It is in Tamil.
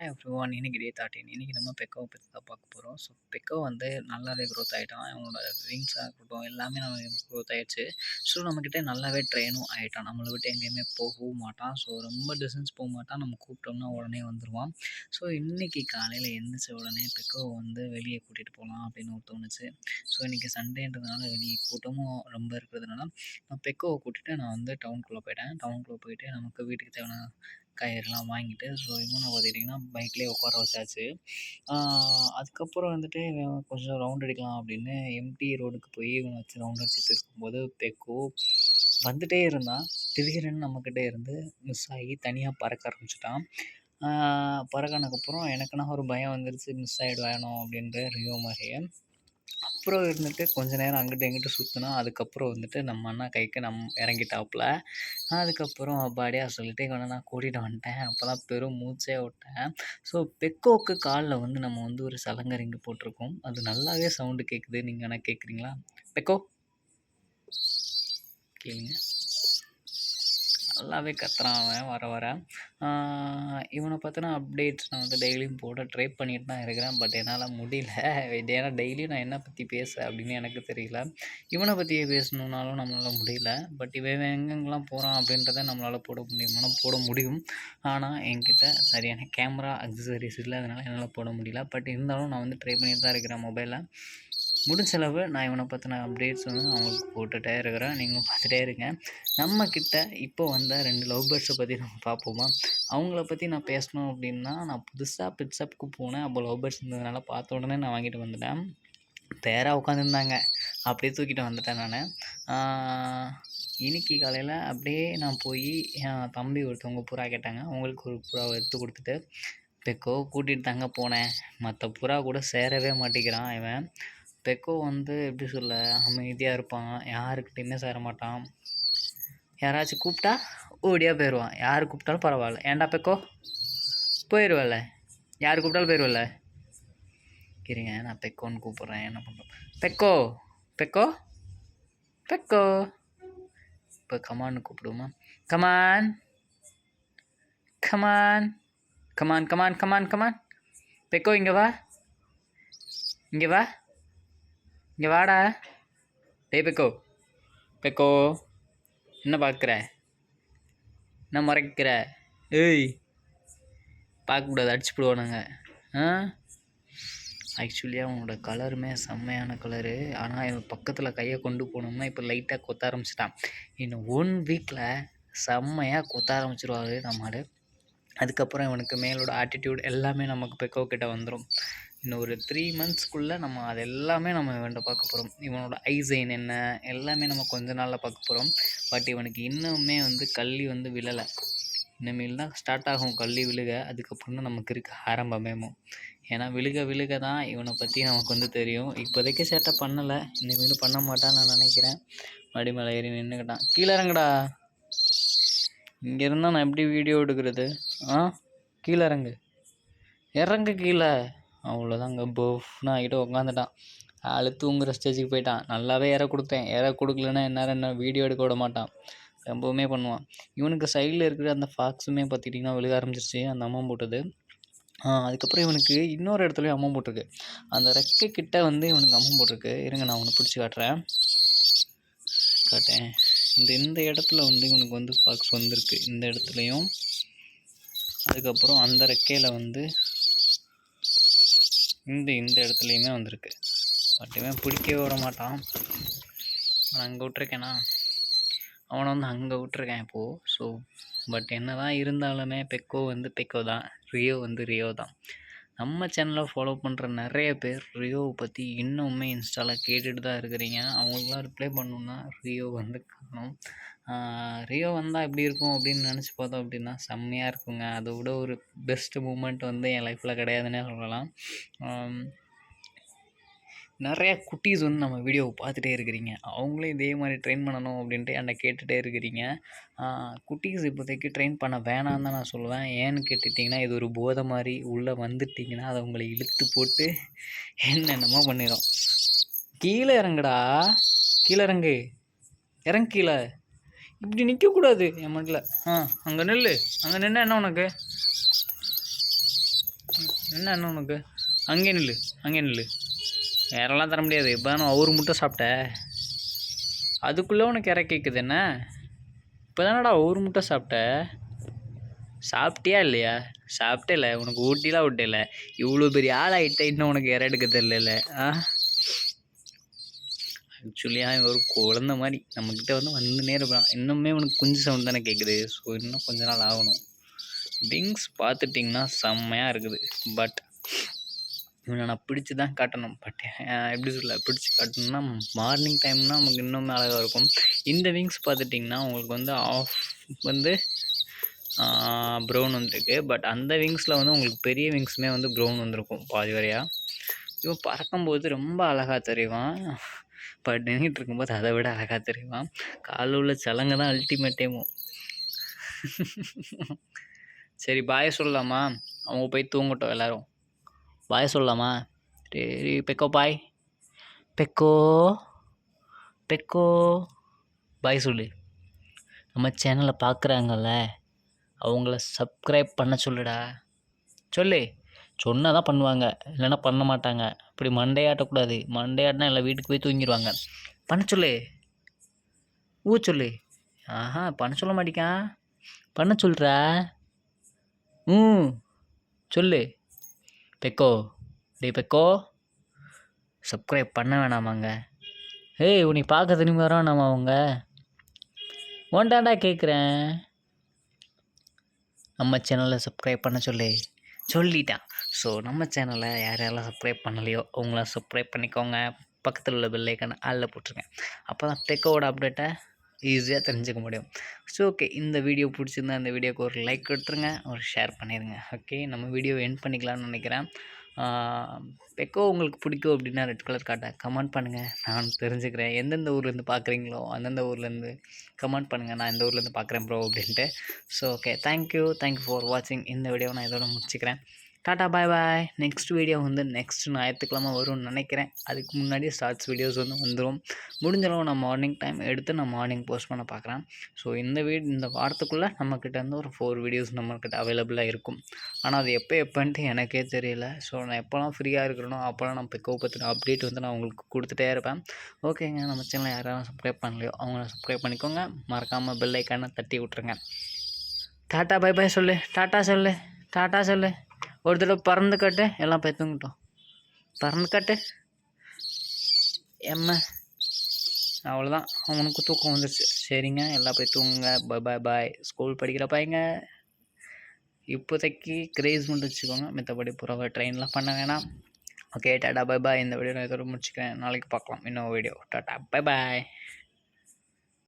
எவ்ரிவான் இன்னைக்கு டே 13 இன்னைக்கு நம்ம பெக்கோவை பற்றி தான் பார்க்க போகிறோம். ஸோ பெக்கோ வந்து நல்லாவே க்ரோத் ஆகிட்டான். அவனோட விங்ஸாக இருக்கட்டும் எல்லாமே நம்ம க்ரோத் ஆயிடுச்சு. ஸோ நம்மக்கிட்ட நல்லாவே ட்ரெயினும் ஆகிட்டான். நம்மளை விட்டு எங்கேயுமே போகவும் மாட்டான். ஸோ ரொம்ப டிஸ்டன்ஸ் போக மாட்டான். நம்ம கூப்பிட்டோம்னா உடனே வந்துடுவான். ஸோ இன்னைக்கு காலையில் எழுந்திரிச்ச உடனே பெக்கோவை வந்து வெளியே கூட்டிகிட்டு போகலாம் அப்படின்னு தோணுச்சு. ஸோ இன்றைக்கி சண்டேன்றதுனால வெளியே கூட்டமும் ரொம்ப இருக்கிறதுனால நான் பெக்கோவை கூட்டிகிட்டு நான் வந்து டவுனுக்குள்ளே போயிட்டேன். டவுனுக்குள்ளே போயிட்டு நமக்கு வீட்டுக்கு தேவையான காய்கறிலாம் வாங்கிட்டு ஸோ இவனை பார்த்துக்கிட்டிங்கன்னா பைக்லேயே உட்கார வச்சாச்சு. அதுக்கப்புறம் வந்துட்டு இவன் கொஞ்சம் ரவுண்ட் அடிக்கலாம் அப்படின்னு எம்டி ரோடுக்கு போய் இவனை வச்சு ரவுண்ட் அடிச்சுட்டு இருக்கும்போது பெக்கோ வந்துட்டே இருந்தான். திடீர்னு நம்மக்கிட்ட இருந்து மிஸ் ஆகி தனியாக பறக்க ஆரம்பிச்சிட்டான். பறக்கானதுக்கப்புறம் எனக்குன்னா ஒரு பயம் வந்துருச்சு, மிஸ் ஆகிடுவேணும் அப்படின்ட்டு ரியோ மாதிரியே. அப்புறம் இருந்துட்டு கொஞ்ச நேரம் அங்கிட்டு இங்கிட்டு சுற்றினா அதுக்கப்புறம் வந்துட்டு நம்ம அண்ணா கைக்கு இறங்கிட்டாப்புல. அதுக்கப்புறம் அப்பாடியா சொல்லிட்டு இவனை நான் கூட்டிகிட்டு வந்துட்டேன். அப்போ தான் பெரும் மூச்சே விட்டேன். ஸோ பெக்கோவுக்கு காலில் வந்து நம்ம வந்து ஒரு சலங்கை போட்டிருக்கோம். அது நல்லாவே சவுண்டு கேட்குது. நீங்கள் வேணால் கேட்குறீங்களா? பெக்கோ கேளுங்க. நல்லாவே கத்துறான் அவன் வர வர. இவனை பார்த்தோன்னா அப்டேட்ஸ் நான் வந்து டெய்லியும் போட ட்ரை பண்ணிட்டு தான் இருக்கிறேன். பட் என்னால் முடியல. ஏன்னா டெய்லியும் நான் என்ன பற்றி பேச அப்படின்னு எனக்கு தெரியல. இவனை பற்றியே பேசணுன்னாலும் நம்மளால் முடியல. பட் இவன் எங்கெங்கெல்லாம் போகிறான் அப்படின்றத நம்மளால் போட முடியுமானா போட முடியும். ஆனால் என்கிட்ட சரியான கேமரா அக்சசரிஸ் இல்லை. அதனால் என்னால் போட முடியல. பட் இருந்தாலும் நான் வந்து ட்ரை பண்ணிட்டு தான் இருக்கிறேன் மொபைலில். முடிஞ்சளவு நான் இவனை பற்றின அப்டேட்ஸ் வந்து அவங்களுக்கு போட்டுகிட்டே இருக்கிறேன். நீங்களும் பார்த்துட்டே இருங்க. நம்மக்கிட்ட இப்போ வந்த 2 லவ் பேர்ட்ஸை பற்றி நம்ம பார்ப்போமா? அவங்கள பற்றி நான் பேசணும் அப்படின்னா, நான் புதுசாக பெட்ஷாப்புக்கு போனேன். அப்போ லவ் பேர்ட்ஸ் இருந்ததுனால பார்த்த உடனே நான் வாங்கிட்டு வந்துட்டேன். பேராக உட்காந்துருந்தாங்க. அப்படியே தூக்கிட்டு வந்துட்டேன் நான். இன்னைக்கு காலையில் அப்படியே நான் போய் என் தம்பி ஒருத்தவங்க புறா கேட்டாங்க. அவங்களுக்கு ஒரு புறாவை எடுத்து கொடுத்துட்டு பெக்கோ கூட்டிகிட்டு தாங்க போனேன். மற்ற புறா கூட சேரவே மாட்டேங்கிறான் இவன். பெக்கோ வந்து எப்படி சொல்ல, அமைதியாக இருப்பான். யாருக்கிட்டையுமே சேர மாட்டான். யாராச்சும் கூப்பிட்டா ஓடியாக போயிடுவான். யார் கூப்பிட்டாலும் பரவாயில்ல. ஏன்டா பெக்கோ போயிடுவல்ல, யார் கூப்பிட்டாலும் போயிடுவல்ல. இருங்க நான் பெக்கோன்னு கூப்பிட்றேன். என்ன பண்ணுறோம்? பெக்கோ பெக்கோ பெக்கோ. இப்போ கமான்னு கூப்பிடுவோமா? Come on come on come on come on come on come on. பெக்கோ இங்கே வா, இங்கே வா, இங்கே வாடா. டேய் பெக்கோ பெக்கோ, என்ன பார்க்குற, என்ன மறைக்கிற? ஏய் பார்க்கக்கூடாது, அடிச்சு போடுவானுங்க. ஆக்சுவலியாக அவனோட கலருமே செம்மையான கலரு. ஆனால் இவன் பக்கத்தில் கையை கொண்டு போனோம்னா இப்போ லைட்டாக கொத்த ஆரம்பிச்சிட்டான். இன்னும் 1 வீக்கில் செம்மையாக கொத்த ஆரம்பிச்சிருவாரு நம்மால். அதுக்கப்புறம் இவனுக்கு மேலோட ஆட்டிடியூட் எல்லாமே நமக்கு பெக்கோ கிட்ட வந்துடும். இன்னும் ஒரு 3 மந்த்ஸ்க்குள்ளே நம்ம அது எல்லாமே நம்ம இவன்கிட்ட பார்க்க போகிறோம். இவனோட ஐசைன் என்ன எல்லாமே நம்ம கொஞ்ச நாளில் பார்க்க போகிறோம். பட் இவனுக்கு இன்னுமே வந்து கள்ளி வந்து விழலை. இனிமேல் தான் ஸ்டார்ட் ஆகும் கள்ளி விழுக. அதுக்கப்புறம் தான் நமக்கு இருக்க ஆரம்பமேமோ. ஏன்னா விழுக விழுக தான் இவனை பற்றி நமக்கு வந்து தெரியும். இப்போதைக்கு சேட்டை பண்ணலை, இனிமேலும் பண்ண மாட்டான்னு நான் நினைக்கிறேன். மடி மேலே ஏறி நின்றுக்கிட்டான். கீழே இறங்குடா. இங்கே இருந்தால் நான் எப்படி வீடியோ எடுக்கிறது? கீழே இறங்கு கீழே. அவ்வளோதாங்க, போஃப்னு ஆகிட்டு உட்காந்துட்டான். ஆள் தூங்குகிற ஸ்டேஜுக்கு போயிட்டான். நல்லாவே ஏற கொடுத்தேன். ஏற கொடுக்கலன்னா என்ன வீடியோ எடுக்க விட மாட்டான். ரொம்பவுமே பண்ணுவான். இவனுக்கு சைடில் இருக்கிற அந்த ஃபாக்ஸுமே பார்த்துக்கிட்டிங்கன்னா விழுக ஆரம்பிச்சிருச்சு, அந்த அம்மா போட்டது. அதுக்கப்புறம் இவனுக்கு இன்னொரு இடத்துலையும் அம்மா போட்டிருக்கு. அந்த ரெக்கை கிட்ட வந்து இவனுக்கு அம்மா போட்டிருக்கு. இருங்க நான் ஒன்று பிடிச்சி காட்டுறேன். இந்த இடத்துல வந்து இவனுக்கு வந்து ஃபாக்ஸ் வந்திருக்கு, இந்த இடத்துலையும். அதுக்கப்புறம் அந்த ரெக்கையில் வந்து இந்த இடத்துலையுமே வந்திருக்கு. பட் இவன் பிடிக்கவே விட மாட்டான். நான் அங்கே விட்டுருக்கேனா, அவனை வந்து அங்கே விட்டுருக்கேன் இப்போது. ஸோ பட் என்ன தான் இருந்தாலுமே பெக்கோ வந்து பெக்கோ தான், ரியோ வந்து ரியோ தான். நம்ம சேனலை ஃபாலோ பண்ணுற நிறைய பேர் ரியோவை பற்றி இன்னுமே இன்ஸ்டாவில் கேட்டுட்டு தான் இருக்கிறீங்க. அவங்களுக்குலாம் ரிப்ளை பண்ணணுன்னா ரியோ வந்து காணும். ரியோ வந்தால் எப்படி இருக்கும் அப்படின்னு நினச்சி பார்த்தோம் அப்படின்னா செம்மையாக இருக்குங்க. அதை விட ஒரு பெஸ்ட்டு மூமெண்ட் வந்து என் லைஃப்பில் கிடையாதுன்னே சொல்லலாம். நிறையா குட்டீஸ் வந்து நம்ம வீடியோவை பார்த்துட்டே இருக்கிறீங்க. அவங்களும் இதே மாதிரி ட்ரெயின் பண்ணணும் அப்படின்ட்டு என்னை கேட்டுகிட்டே இருக்கிறீங்க. குட்டீஸ் இப்போதைக்கு ட்ரெயின் பண்ண வேணான்னு தான் நான் சொல்லுவேன். ஏன்னு கேட்டுட்டிங்கன்னா, இது ஒரு போதை மாதிரி. உள்ளே வந்துட்டிங்கன்னா அதை உங்களை இழுத்து போட்டு என்னென்னமோ பண்ணிடும். கீழே இறங்குடா, கீழே இறங்கு, கீழே. இப்படி நிற்கக்கூடாது என் மண்டில். அங்கே நில்லு. அங்கே நின்னா என்ன உனக்கு? என்ன என்ன உனக்கு? அங்கே நில்லு, அங்கே நில்லு. வேறெல்லாம் தர முடியாது. இப்போ நான் ஒரு முட்டை சாப்பிட்டேன். அதுக்குள்ளே உனக்கு இற கேட்குது என்ன? இப்போ தானடா ஒரு முட்டை சாப்பிட்ட. சாப்பிட்டியா இல்லையா? சாப்பிட்டேல, உனக்கு ஊட்டிலாம் விட்டேல. இவ்வளோ பெரிய ஆள் ஆகிட்ட, இன்னும் உனக்கு இற எடுக்க தெரியல. ஆக்சுவலியாக இவன் ஒரு குழந்த மாதிரி நம்மக்கிட்ட வந்துன்னே இருப்பான். இன்னுமே உனக்கு குஞ்சு சவுண்ட் தானே கேட்குது. ஸோ இன்னும் கொஞ்ச நாள் ஆகணும். விங்ஸ் பார்த்துட்டிங்கன்னா செம்மையாக இருக்குது. பட் இவனை நான் பிடிச்சி தான் காட்டணும். பட் எப்படி சொல்ல, பிடிச்சி காட்டணும்னா மார்னிங் டைம்னால் நமக்கு இன்னுமே அழகாக இருக்கும். இந்த விங்ஸ் பார்த்துட்டிங்கன்னா உங்களுக்கு ஆஃப் ப்ரௌன் வந்திருக்கு. பட் அந்த விங்ஸில் உங்களுக்கு பெரிய விங்ஸுமே ப்ரௌன் வந்திருக்கும் பாதி வரையாக. இவன் பறக்கும்போது ரொம்ப அழகாக தெரிவான். பட் நின்றுட்டு இருக்கும்போது அதை விட அழகாக தெரிவான். காலில் உள்ள சலங்கை தான் அல்டிமேட்டேமோ. சரி பாய் சொல்லலாமா? அவங்க போய் தூங்கட்டும் எல்லோரும். பாய் சொல்லலாமா? சரி பெக்கோ பாய். பெக்கோ பெக்கோ பாய் சொல்லு. நம்ம சேனலை பார்க்குறாங்கல்ல, அவங்கள சப்ஸ்கிரைப் பண்ண சொல்லுடா. சொல்லு. சொன்னால் தான் பண்ணுவாங்க, இல்லைன்னா பண்ண மாட்டாங்க. அப்படி மண்டே ஆட்டக்கூடாது. மண்டே ஆட்டினா எல்லாம் வீட்டுக்கு போய் தூங்கிடுவாங்க. பண்ண சொல்லு. சொல்லு. பண்ண சொல்ல மாட்டேக்கான். பண்ண சொல்கிறா. சொல்லு பெக்கோ. பெக்கோ சப்ஸ்கிரைப் பண்ண வேணாமாங்க? உன்னை பார்க்க திரும்பி வரானாமா அவங்க? ஓண்டாண்டா கேட்குறேன். நம்ம சேனலை சப்ஸ்கிரைப் பண்ண சொல்லிட்டான். ஸோ நம்ம சேனலை யாரெல்லாம் சப்ஸ்கிரைப் பண்ணலையோ அவங்களாம் சப்ஸ்கிரைப் பண்ணிக்கோங்க. பக்கத்தில் உள்ள பெல் ஐக்கானை ஆளில் போட்டுருங்க. அப்போ தான் பெக்கோவோட அப்டேட்டை ஈஸியாக தெரிஞ்சுக்க முடியும். ஸோ ஓகே, இந்த வீடியோ பிடிச்சிருந்தா இந்த வீடியோக்கு ஒரு லைக் கொடுத்துருங்க, ஒரு ஷேர் பண்ணிடுங்க. ஓகே, நம்ம வீடியோ எண்ட் பண்ணிக்கலாம்னு நினைக்கிறேன். பெக்கோ உங்களுக்கு பிடிக்கும் அப்படின்னா ரெட் கலர் காட்டை கமெண்ட் பண்ணுங்கள், நான் தெரிஞ்சுக்கிறேன். எந்தெந்த ஊர்லேருந்து பார்க்குறீங்களோ அந்தந்த ஊர்லேருந்து கமெண்ட் பண்ணுங்கள், நான் இந்த ஊர்லேருந்து பார்க்குறேன் ப்ரோ அப்படின்ட்டு. ஸோ ஓகே, தேங்க்யூ ஃபார் வாட்சிங். இந்த வீடியோவை நான் இதோட முடிச்சுக்கிறேன். டாட்டா பாய் பாய். நெக்ஸ்ட் வீடியோ நெக்ஸ்ட் ஞாயிற்றுக்கிழமை வரும்னு நினைக்கிறேன். அதுக்கு முன்னாடி ஷார்ட்ஸ் வீடியோஸ் வந்துடும். முடிஞ்சளவு நான் மார்னிங் டைம் எடுத்து நான் மார்னிங் போஸ்ட் பண்ண பார்க்குறேன். ஸோ இந்த வாரத்துக்குள்ளே நம்மக்கிட்ட 4 வீடியோஸ் நம்மக்கிட்ட அவைலபிளாக இருக்கும். ஆனால் அது எப்போன்ட்டு எனக்கே தெரியல. ஸோ நான் எப்போலாம் ஃப்ரீயாக இருக்கிறனோ அப்போலாம் நான் பெக்கோ பற்றின அப்டேட் நான் உங்களுக்கு கொடுத்துட்டே இருப்பேன். ஓகேங்க, நம்ம சேனலை யாராவது சப்ஸ்கிரைப் பண்ணலையோ அவங்கள சப்ஸ்கிரைப் பண்ணிக்கோங்க. மறக்காமல் பெல் ஐக்கானை தட்டி விட்ருங்க. டாட்டா பை பாய் சொல்லு. டாட்டா சொல்லு. ஒரு தடவை பறந்து காட்டு, எல்லாம் போய் தூங்கிட்டோம். பறந்து காட்டு. அவ்வளோதான், அவனுக்கு தூக்கம் வந்துடுச்சு. சரிங்க, எல்லாம் போய் தூங்குங்க. பாய் பாய். ஸ்கூல் படிக்கிற பையங்க இப்போதைக்கு கிரேஸ் மட்டும் வச்சுக்கோங்க, மற்றபடி புறவை ட்ரெயின்லாம் பண்ண வேணாம். Okay, tata bye bye. இந்த வீடியோ நான் இதோட முடிச்சுக்கிறேன். நாளைக்கு பார்க்கலாம் இன்னொரு வீடியோ. Tata bye bye.